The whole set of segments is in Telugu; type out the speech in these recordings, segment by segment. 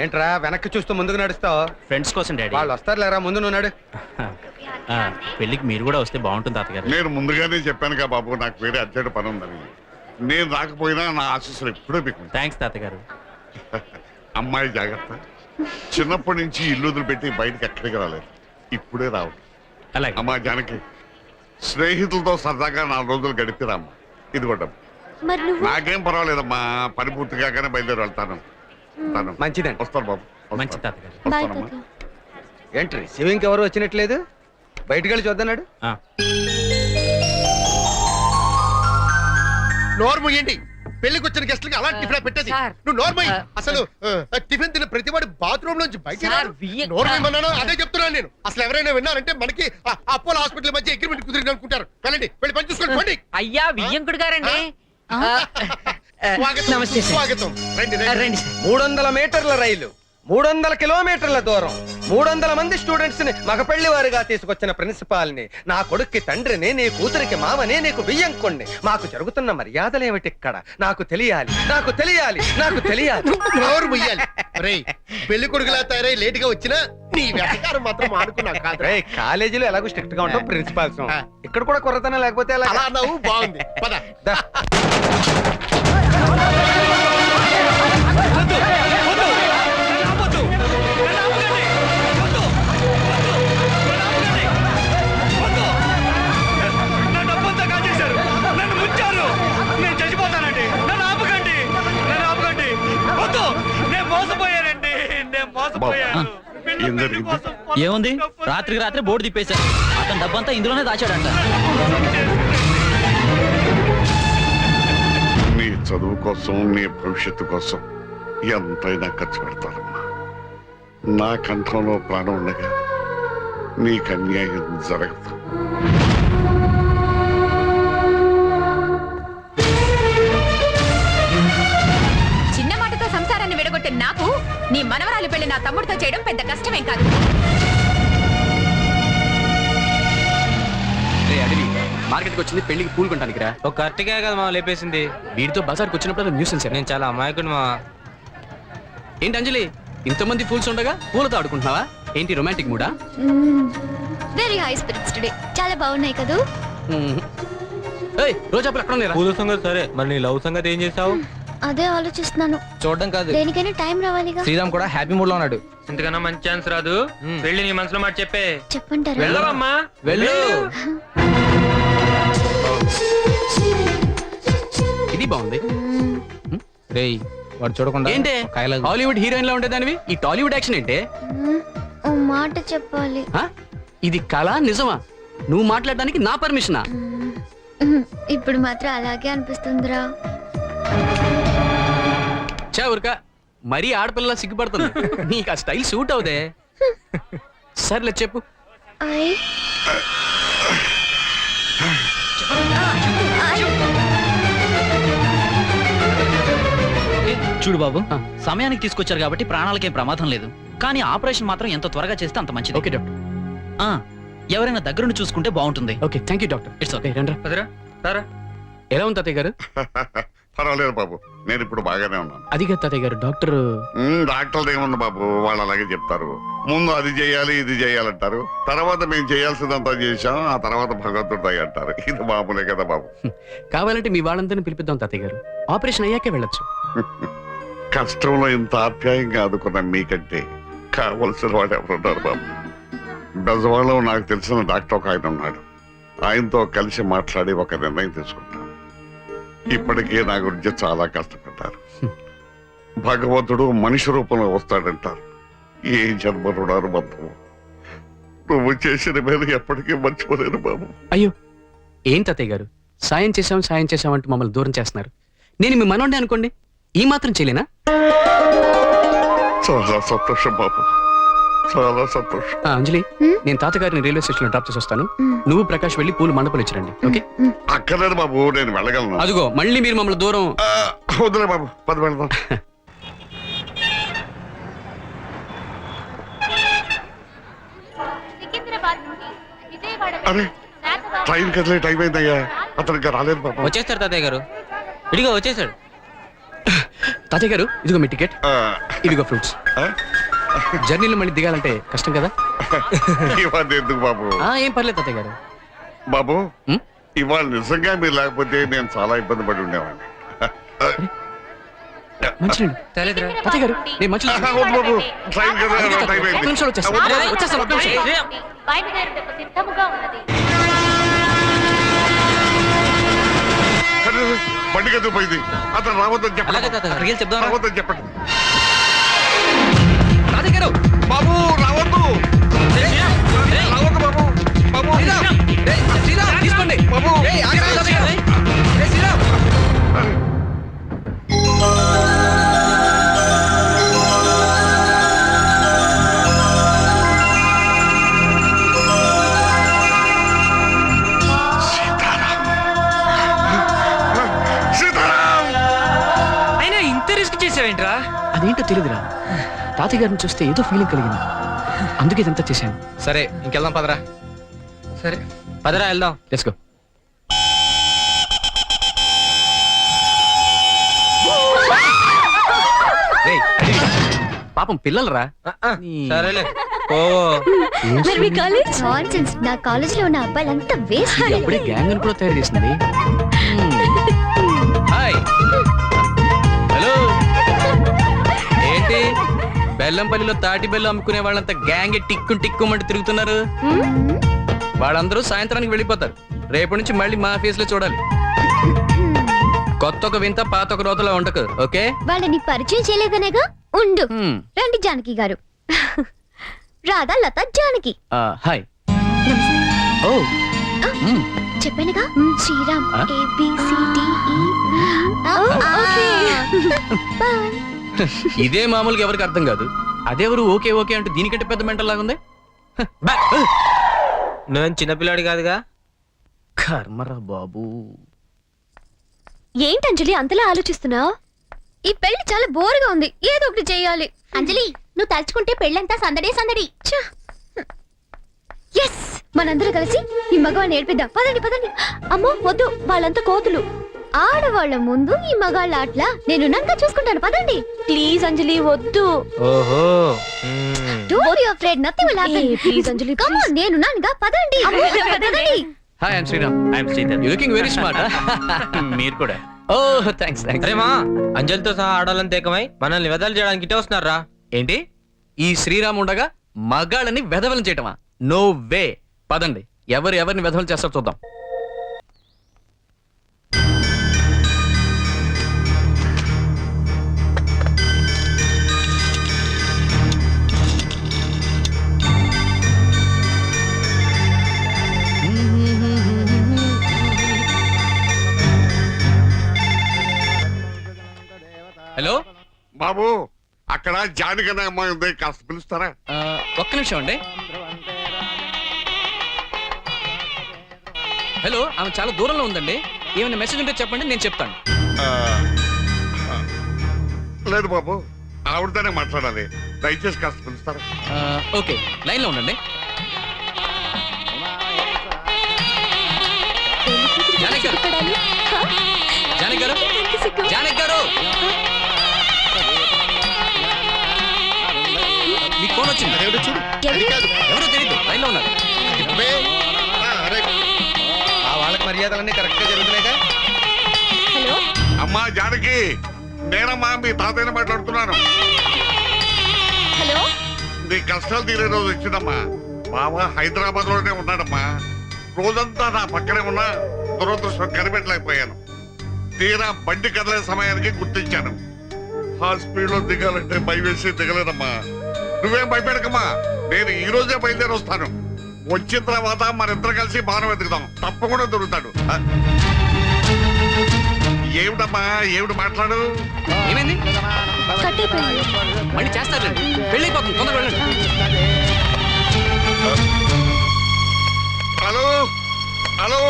ఏంట్రా వెనక్కి చూస్తూ ముందుకు నడుస్తావు? ఫ్రెండ్స్ కోసం డాడీ. వాళ్ళు వస్తారు లేరా, ముందు నువ్వు నడు. పెళ్ళికి మీరు కూడా వస్తే బాగుంటుంది తాతగారు. నేను ముందుగానే చెప్పానుగా బాబు, నాకు వేరే అర్జెంట్ పని ఉందని. నేను రాకపోయినా నా ఆశీస్సులు ఎప్పుడూ మీకు. థ్యాంక్స్ తాతగారు. అమ్మాయి జాగ్రత్త. చిన్నప్పటి నుంచి ఇల్లు వదిలిపెట్టి బయటకు ఎక్కడికి రాలేదు, ఇప్పుడే రావు. అలాగే అమ్మా జానకి, స్నేహితులతో సరదాగా 4 రోజులు గడిపిరామ్మా. ఇది కూడా నాకేం పర్వాలేదమ్మా, పని పూర్తి కాగానే బయలుదేరి వెళ్తాను. మంచిదండి. వస్తాను బాబు. మంచి తాతగారు. వస్తానమ్మా. ఏంటి రిసీవింగ్ ఎవరు వచ్చినట్లేదు? బయటకు వెళ్ళి చూద్దన్నాడు. నోర్ము ఏంటి? పెళ్లికి వచ్చిన గెస్ట్లకి అలాంటి టిఫిన్ పెట్టేది నువ్వు నోర్మై. అసలు టిఫిన్ తిన్న ప్రతివాడు బాత్రూమ్ నుంచి బయట నోర్మన్నాను, అదే చెప్తున్నాను నేను. అసలు ఎవరైనా విన్నారంటే మనకి అపోలో హాస్పిటల్ మధ్య అగ్రిమెంట్ కుదిరింది అనుకుంటారు. వెళ్ళండి, వెళ్ళి పని చూసుకోండి పోండి. అయ్యా వియ్యంకుడు గారండి. నమస్తే. స్వాగతం. రండి రండి. 300 మీటర్ల రైలు, 300 కిలోమీటర్ల దూరం, 300 మంది స్టూడెంట్స్ ని మగపెళ్లి వారిగా తీసుకొచ్చిన ప్రిన్సిపాల్ ని, నా కొడుక్కి తండ్రిని, నీ కూతురికి మామని, నీకు బియ్యంకొండి. మాకు జరుగుతున్న మర్యాదలేమిటి ఇక్కడ? నాకు తెలియాలి, నాకు తెలియాలి, నాకు తెలియాలి. నోరు ముయ్యాలి. పెళ్లి కొడుకులా తయారై లేట్ గా వచ్చినా నీ వ్యాపారం మాత్రం ఆడుకున్నా కాదు. కాలేజీలో ఎలాగో స్ట్రిక్ట్ గా ఉంటాం ప్రిన్సిపాల్స్, ఇక్కడ కూడా కుర్రతనం లేకపోతే ఎలా? అలా నవ్వు బాగుంది. పద. ఏముంది, రాత్రికి రాత్రి బోర్డు తిప్పేశారు. అతని డబ్బంతా ఇందులోనే దాచాడంట. నీ చదువు కోసం, నీ భవిష్యత్తు కోసం ఎంతైనా ఖర్చు పెడతారమ్మా. నా కంఠంలో ప్రాణం ఉండగా నీకు అన్యాయం జరగదు. చిన్న మాటతో సంసారాన్ని విడగొట్టే నాకు నీ మనవరాలు పెళ్లి నా తమ్ముడితో చేయడం పెద్ద కష్టమేం కాదు. మార్కెట్కి వచ్చింది పెళ్లికి పూలు కొంటానికి రా. ఒక అరటికాయ కదా మా లేపేసింది. వీడితో బజార్కి వచ్చినప్పుడు న్యూసెన్స్. నేను చాలా అమాయకుడు మా. ఏంటి అంజలి, ఇంతమంది ఫూల్స్ ఉండగా పూలతో ఆడుకుంటున్నావా? ఏంటి రొమాంటిక్ మూడా? Very high spirits today. చాలా బాగున్నాయి కదా. ఏయ్, రోజాపులు ఎక్కడ ఉన్నాయి? పూల సంగతి సరే, మరి నీ లవ్ సంగతి ఏం చేసావు? అదే ఆలోచిస్తున్నాను. చూడడం కాదు, దేనికైనా టైం రావాలిగా. శ్రీరామ్ కూడా హ్యాపీ మూడ్ లో ఉన్నాడు. ఇంతకన్నా మంచి ఛాన్స్ రాదు. వెళ్ళి నీ మనసులో మాట చెప్పే. చెప్పంటారా? వెళ్ళవమ్మా, వెళ్ళు. ఇది బాగుంది. రేయ్, వాడు చూడకుండా ఏంటే హాలీవుడ్ హీరోయిన్ లా ఉండేదానివి ఈ టాలీవుడ్ యాక్షన్ ఏంటే? ఓ మాట చెప్పాలి. ఇది కళ నిజమా? నువ్వు మాట్లాడడానికి నా పర్మిషనా? ఇప్పుడు మాత్రం అలాగే అనిపిస్తుందిరా. ఊరికా మరీ ఆడపిల్ల సిగ్గుపడుతుంది. నీకు ఆ స్టైల్ సూట్ అవుదే. సర్లే చెప్పు. చూడు బాబు, సమయానికి తీసుకొచ్చారు కాబట్టి ప్రాణాలకేం ప్రమాదం లేదు. కానీ ఆపరేషన్ మాత్రం ఎంత త్వరగా చేస్తే అంత మంచిది. Okay doctor. ఎవరైనా దగ్గరుండి చూసుకుంటే బాగుంటుంది. Okay, thank you doctor. It's okay. రండి. ఎలా ఉంది తాతయ్య గారు? పర్వాలేదు బాబు, నేను ఇప్పుడు బాగానే ఉన్నాను. అది కాదు తాతయ్య గారు, డాక్టర్ డాక్టర్లు ఏముంది బాబు, వాళ్ళు అలాగే చెప్తారు. ముందు అది చేయాలి, ఇది చేయాలంటారు. తర్వాత మేము చేయాల్సిందంతా చేసాం, ఆ తర్వాత భగవంతుడు అంటారు. ఇది మామూలే కదా బాబు. కావాలంటే మీ వాళ్ళందరినీ పిలిపిద్దాం తాతయ్య గారు. ఆపరేషన్ అయ్యాకే వెళ్ళొచ్చు. కష్టంలో ఇంత ఆప్యాయంగా ఆదుకున్న మీకంటే కావలసిన వాడు ఎవరున్నారు బాబు? బెజవాడలో నాకు తెలిసిన డాక్టర్ ఒక ఆయన ఉన్నాడు. ఆయనతో కలిసి మాట్లాడి ఒక నిర్ణయం తీసుకుంటాను. ఇప్పటికే నా గురించి చాలా కష్టపడ్డారు. భగవంతుడు మనిషి రూపంలో వస్తాడంటారు. ఏ జన్మ రుణాలు బంధము. నువ్వు చేసిన మీద ఎప్పటికీ మర్చిపోలేను బాబు. అయ్యో, ఏం తాతయ్య గారు, సాయం చేశామంటూ మమ్మల్ని దూరం చేస్తున్నారు. నేను మీ మనోడిని అనుకోండి, ఈ మాత్రం చేయలేనా? చాలా సంతోషం బాబు, చాలా సంతోషం. అంజలి, నేను తాతగారిని రైల్వే స్టేషన్ లో డ్రాప్ చేసి వస్తాను. నువ్వు ప్రకాష్ వెళ్ళి పూలు మండపలు ఇచ్చిరండి. ఓకే? అక్కర్లేదు బాబు, నేను వెళ్ళగలను. అదిగో మళ్ళీ మీరు మమ్మల్ని దూరం. వదిలే బాబు, పది వెళ్దాం. అరే, ట్రైన్ కదిలే టైం అయిందయ్యా. అతను ఇంకా రాలేదు బాబు. వచ్చేస్తారు తాతయ్య గారు. ఇడిగా వచ్చేసాడు. తాతయ్య గారు ఇదిగో మీ టికెట్, ఆ, ఇదిగో ఫ్రూట్స్. ఆ? జర్నీలో మళ్ళీ దిగాలంటే కష్టం కదా. ఇవన్నీ ఎందుకు బాబు? ఏం పర్లేదు తాతయ్య గారు. బాబు ఉం? ఇవాళ నిజంగా మీరు లేకపోతే నేను చాలా ఇబ్బంది పడి ఉండేవాడిని. మంచినీళ్ళు. తాతయ్య గారు నేను మంచి వద్దు బాబు, ట్రైన్ కదా, టైం ఒక్క అయింది. నిమిషంలో వచ్చేస్తాను. వద్దు. వచ్చేస్తాను, ఒక్క నిమిషం. బయలుదేరుటకు సిద్ధముగా ఉన్నది. సరే, బండి కదా పోయింది. అతను రావద్దని అలాగే చెప్పండి. తాతయ్య రియల్ చెప్దాం రావద్దని చెప్పండి. తాతయ్య గారు బాబు రావద్దు, రావద్దు బాబు. బాబు శ్రీరామ్ తీసుకోండి. బాబు సీతారాం. అయినా ఇంత రిస్క్ చేసావేంట్రా? అదేంటో తెలియదురా, తాతయ్య గారిని చూస్తే ఏదో ఫీలింగ్ కలిగింది, అందుకే ఇదంతా చేశాను. సరే ఇంకెళ్దాం పదరా. సరే పదరా వెళ్దాం. Let's go. పాపం పిల్లలరా. సరేలే ఓ నాన్సెన్స్. నా కాలేజ్ లో ఉన్న అబ్బాయిలంతా వేస్ట్. ఇది అప్పుడే గ్యాంగ్ అని కూడా తయారు చేసింది. Hi hello. ఏంటి బెల్లంపల్లిలో తాటి బెల్లం అమ్ముకునే వాళ్ళంతా గ్యాంగ్ టిక్కుమంటూ తిరుగుతున్నారు? వాళ్ళందరూ సాయంత్రానికి వెళ్ళిపోతారు. రేపటి నుంచి మళ్ళీ మా ఫేస్ లో చూడాలి. కొత్త ఒక వింత పాత ఒక రోతలో ఉండకు, ఓకే? వాళ్ళని పరిచయం చేయలేదనేగా ఉండు. హ్మ్. రండి జానకి గారు. రాధా లత జానకి. హాయ్. ఓ మ్మ్. చెప్పానుగా శ్రీరామ్. ఆ? ABCDE. ఇదే మామూలుగా ఎవరికి అర్థం కాదు. అదెవరు ఓకే ఓకే అంటూ దీనికంటే పెద్ద మెంటల్ లాగుంది. నువ్వేం చిన్నపిల్లాడి కాదుగా. కర్మరా బాబు. ఏంటి అంజలి అంతలా ఆలోచిస్తున్నావు? ఈ పెళ్లి చాలా బోరుగా ఉంది, ఏదో ఒకటి చేయాలి. అంజలి నువ్వు తలుచుకుంటే పెళ్ళంతా సందడే సందడి. ఎస్, మనందరూ కలిసి ఈ మగవాళ్ళని ఏడిపిద్దాం. పదండి పదండి. అమ్మో వద్దు, వాళ్ళంతా కోతులు. ఆడవాళ్ళ ముందు ఈ మగాళ్ళ ఆటలా నేను నన్ను చూసుకుంటాను. పదండి ప్లీజ్ అంజలి, వద్దు. ఓహో don't be afraid, nothing will happen. Please Anjali, come on, నేను నాన్నగా. పదండి పదండి. Hi I'm Sriram. I'm Sridhar. You looking very smart. మీరు కూడా. Oh thanks thanks. అరే మా అంజలితో సహా ఆడాలని తేకమై మనల్ని వెదలు చేయడానికి ఇటే వస్తున్నారా? ఏంటి ఈ శ్రీరామ్ ఉండగా మగాళ్ళని వెధవలం చేయటమా? No way. పదండి, ఎవరిని వెధవలు చేస్తారో చూద్దాం. హలో. బాబు అక్కడ జానికనే అమ్మాయి ఉంది, కాస్త పిలుస్తారా? ఒక్క నిమిషం అండి. హలో, ఆమె చాలా దూరంలో ఉందండి. ఏమైనా మెసేజ్ ఉంటే చెప్పండి, నేను చెప్తాను. లేదు బాబు, ఆవిడతోనే మాట్లాడాలి, దయచేసి కాస్త పిలుస్తారా? ఓకే, లైన్లో ఉండండి. జానకి గారు, జానకి గారు, జానకి గారు, మీకు ఫోన్ వచ్చింది. అదేమిటో చూడు. అది కాదు. ఎవరో తెలియదు, లైన్లో ఉన్నారు. అబ్బే. అరే. ఆ వాళ్ళకి మర్యాదలన్నీ కరెక్ట్ గా జరుగుతున్నాయిగా. హలో అమ్మా జానకి, నేనమ్మా మీ తాతయ్యని మాట్లాడుతున్నాను. హలో. నీ కష్టాలు తీరే రోజు వచ్చిందమ్మా. బావ హైదరాబాద్ లోనే ఉన్నాడమ్మా. రోజంతా నా పక్కనే ఉన్నా దురదృష్టం కనిపెట్టలేకపోయాను. తీరా బండి కదలే సమయానికి గుర్తించాను. హాస్పిటల్ లో దిగాలంటే భయవేసి దిగలేదమ్మా. నువ్వేం భయపెడకమ్మా, నేను ఈ రోజే బయలుదేరి వస్తాను. వచ్చిన తర్వాత మరిద్దరు కలిసి బాణం వెతుకుదాం, తప్పకుండా దొరుకుతాడు. ఏమిటమ్మా, ఏమిటి మాట్లాడు? ఏమైంది? కట్ అయిపోయింది. మళ్ళీ చేస్తారండి, పెళ్ళైపోతుంది, తొందరగా వెళ్ళండి. Hello hello.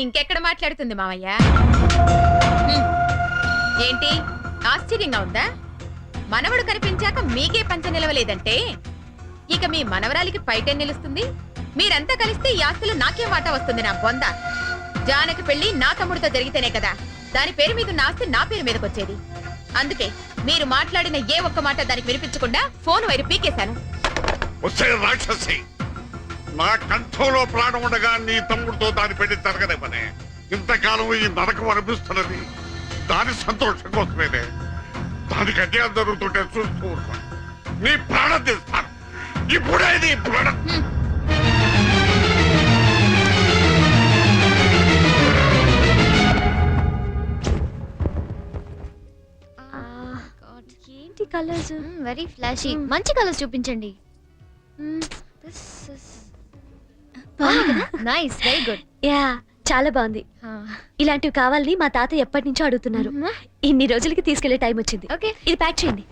ఇంకెక్కడ మాట్లాడుతుంది మావయ్య? హ్మ్. ఏంటి ఆశ్చర్యంగా ఉందా? మనవడు కనిపించాక మీకే పంచ నిలవలేదంటే ఇక మీ మనవరాలికి పైటే నిలుస్తుంది. మీరంతా కలిస్తే ఈ ఆస్తులు నాకేం వాటా వస్తుంది నా బొంద. జానకి పెళ్లి నా తమ్ముడితో జరిగితేనే కదా దాని పేరు మీద ఉన్న ఆస్తి నా పేరు మీదకి వచ్చేది. అందుకే మీరు మాట్లాడిన ఏ ఒక్క మాట దానికి వినిపించకుండా ఫోన్ వైరు పీకేశాను. వస్తే రాక్షసి, నా కంఠంలో ప్రాణం ఉండగా నీ తమ్ముడితో దాని పెళ్లి జరగలేమనే ఇంతకాలం ఈ నరకం అనిపిస్తున్నది దాని సంతోషం కోసమేనే. దానికి అన్యాయం జరుగుతుంటే చూస్తూ ఉంటాను. నీ ప్రాణం తీస్తాను ఇప్పుడే, నీ ప్రాణం. ఏంటి కలర్స్? Very flashy. మంచి కలర్స్ చూపించండి. Nice, very good. యా, చాలా బాగుంది. ఇలాంటివి కావాలని మా తాత ఎప్పటి నుంచో అడుగుతున్నారు. ఇన్ని రోజులకి తీసుకెళ్లే టైం వచ్చింది. ఓకే, ఇది ప్యాక్ చేయండి.